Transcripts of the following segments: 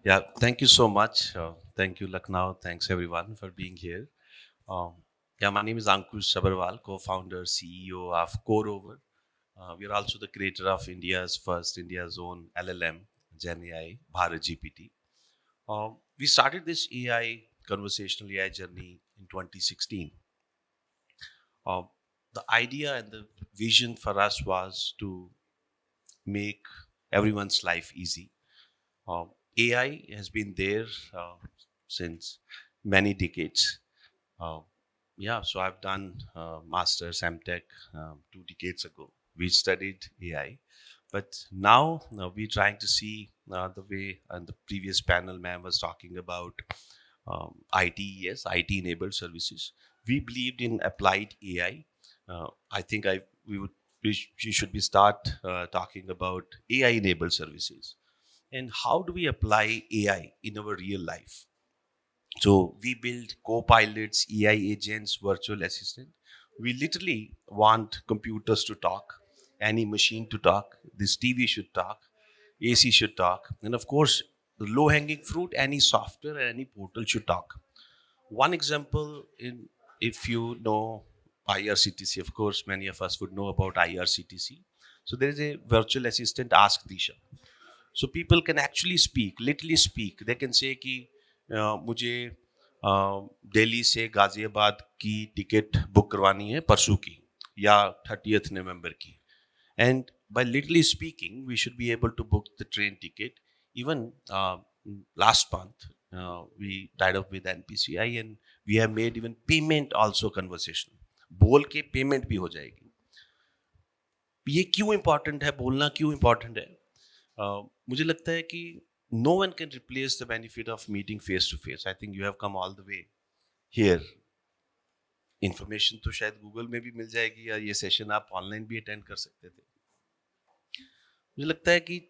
Yeah, thank you so much. Thank you, Lucknow. Thanks everyone for being here. Um, yeah, my name is Ankush Sabharwal, co-founder, CEO of CoreOver. We are also the creator of India's own LLM, Gen AI, Bharat GPT. We started this AI, conversational AI journey in 2016. Um, the idea and the vision for us was to make everyone's life easy. AI has been there since many decades. Uh, yeah, so I've done master's MTech 2 decades ago. We studied AI, but now we're trying to see the way and the previous panel ma'am was talking about IT, yes, IT enabled services. We believed in applied AI. I think I we would we should be start talking about AI enabled services and how do we apply AI in our real life. So we build co-pilots, AI agents, virtual assistant. We literally want computers to talk, any machine to talk, this TV should talk, AC should talk, and of course, the low-hanging fruit, any software and any portal should talk. One example, in if you know IRCTC, of course, many of us would know about IRCTC. So there is a virtual assistant, Ask Disha. So people can actually speak, literally speak. They can say कि मुझे दिल्ली से गाजियाबाद की ticket book करवानी है परसों की या 30th November की. And by literally speaking, we should be able to book the train ticket. Even last month, we tied up with NPCI and we have made even payment also conversational. बोल के payment भी हो जाएगी. ये क्यों important है, बोलना क्यों इम्पोर्टेंट है? मुझे लगता है कि no one can replace the benefit of meeting face to face. I think you have come all the way here. Information तो शायद गूगल में भी मिल जाएगी या ये सेशन आप ऑनलाइन भी अटेंड कर सकते थे. मुझे लगता है कि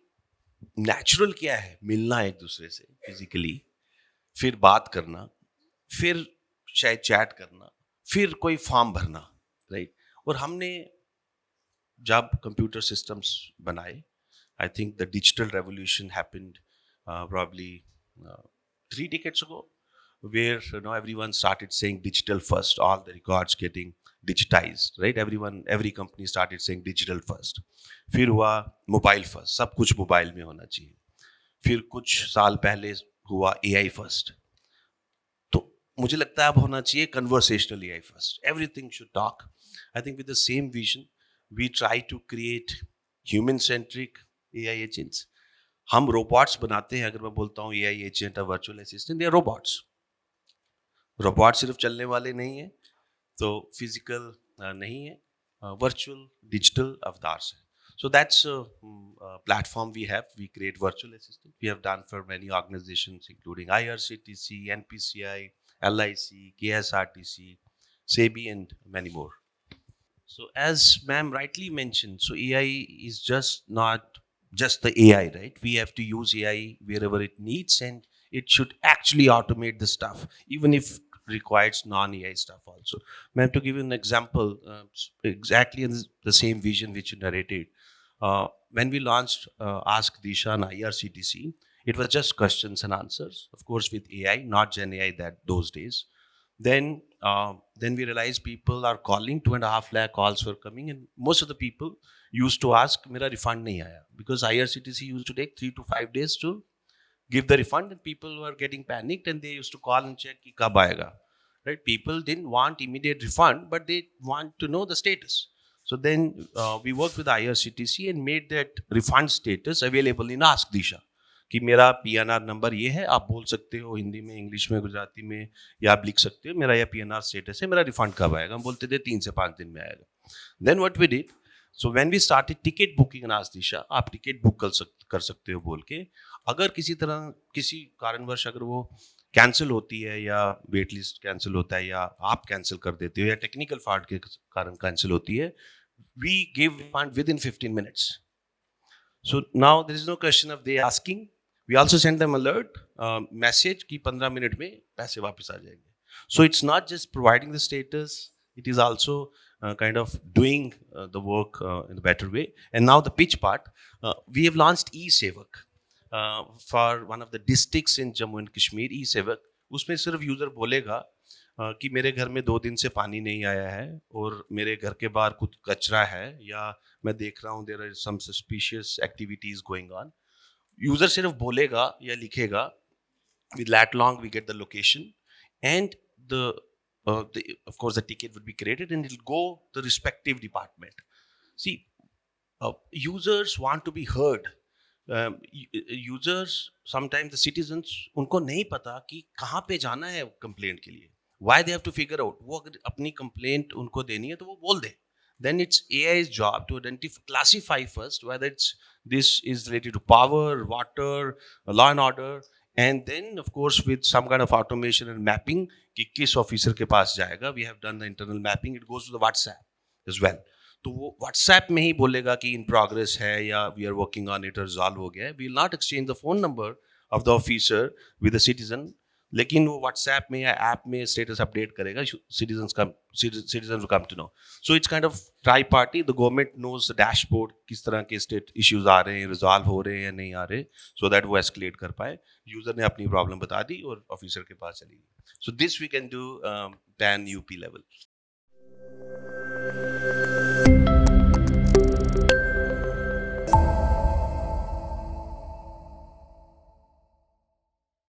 नेचुरल क्या है, मिलना एक दूसरे से फिजिकली, फिर बात करना, फिर शायद चैट करना, फिर कोई फॉर्म भरना, राइट. और हमने जब कंप्यूटर सिस्टम्स बनाए, I think the digital revolution happened probably 3 decades ago, where everyone started saying digital first. All the records getting digitized, right? Every company started saying digital first. फिर हुआ mobile first, सब कुछ mobile में होना चाहिए. फिर कुछ साल पहले हुआ एआई फर्स्ट. तो मुझे लगता है अब होना चाहिए conversational AI first. Everything should talk. I think with the same vision we try to create human centric AI agents. हम रोबोट्स बनाते हैं. अगर मैं बोलता हूँ एआई एजेंट और virtual assistant, they are robots. Robot सिर्फ चलने वाले नहीं है, तो फिजिकल नहीं है, वर्चुअल डिजिटल अवतार है. So that's a platform we have. We create virtual assistant. We have done for many organizations, including IRCTC, NPCI, LIC, KSRTC, SEBI, and many more. So as ma'am rightly mentioned, so AI is just not just the AI, right? We have to use AI wherever it needs, and it should actually automate the stuff, even if it requires non-AI stuff also. Ma'am, to give you an example, exactly in the same vision which you narrated, when we launched Ask Disha on IRCTC, it was just questions and answers, of course, with AI, not Gen AI that those days. Then we realized people are calling. 2.5 lakh calls were coming, and most of the people used to ask, "मेरा refund नहीं आया," because IRCTC used to take 3 to 5 days to give the refund, and people were getting panicked, and they used to call and check कि कब आएगा. Right? People didn't want immediate refund, but they want to know the status. So then we worked with IRCTC and made that refund status available in Ask Disha. कि मेरा PNR number ये है, आप बोल सकते हो हिंदी में, इंग्लिश में, गुजराती में, या आप लिख सकते हो मेरा यह पीएनआर स्टेटस है, मेरा रिफंड कब आएगा. हम बोलते थे 3 से 5 दिन में आएगा. Then what we did, so when we started ticket booking in आज दिशा, आप टिकट बुक कर सकते हो बोल के. अगर किसी तरह किसी कारणवश अगर वो कैंसिल होती है या वेट लिस्ट कैंसिल होता है या आप कैंसिल कर देते हो या टेक्निकल फॉल्ट के कारण कैंसिल होती है, we give refund within 15 minutes. So now there is no question of they asking. We also send them alert message कि 15 मिनट में पैसे वापस आ जाएंगे. So it's not just providing the status; it is also kind of doing the work in a better way. And now the pitch part, we have launched eSevak. For one of the districts in Jammu and Kashmir, eSevak, उसमें सिर्फ user बोलेगा कि मेरे घर में 2 दिन से पानी नहीं आया है और मेरे घर के बाहर कुछ कचरा है, या मैं देख रहा हूँ there are some suspicious activities going on. User सिर्फ बोलेगा या लिखेगा, with that long we get the location, and of course the ticket would be created and it'll go the respective department. See, users want to be heard. Users, sometimes the citizens, उनको नहीं पता कि कहाँ पे जाना है complaint के लिए, why they have to figure out। वो अगर अपनी कंप्लेंट उनको देनी है तो वो बोल दे, then it's AI's job to identify, classify first whether this is related to power, water, law and order, and then of course with some kind of automation and mapping कि किस ऑफिसर के पास जाएगा। We have done the internal mapping, it goes to the WhatsApp as well। तो वो WhatsApp में ही बोलेगा कि इन progress है या we are working on it, resolve हो गया है। We will not exchange the phone number of the officer with the citizen, लेकिन वो व्हाट्सएप में या ऐप में स्टेटस अपडेट करेगा, citizen come to know. So it's kind of tri party. The government knows the dashboard, किस तरह के state issues आ रहे हैं, रिजॉल्व हो रहे हैं या नहीं आ रहे, सो दैट वो एस्केलेट कर पाए। यूजर ने अपनी प्रॉब्लम बता दी और ऑफिसर के पास चली गई। So this we can do pan UP level.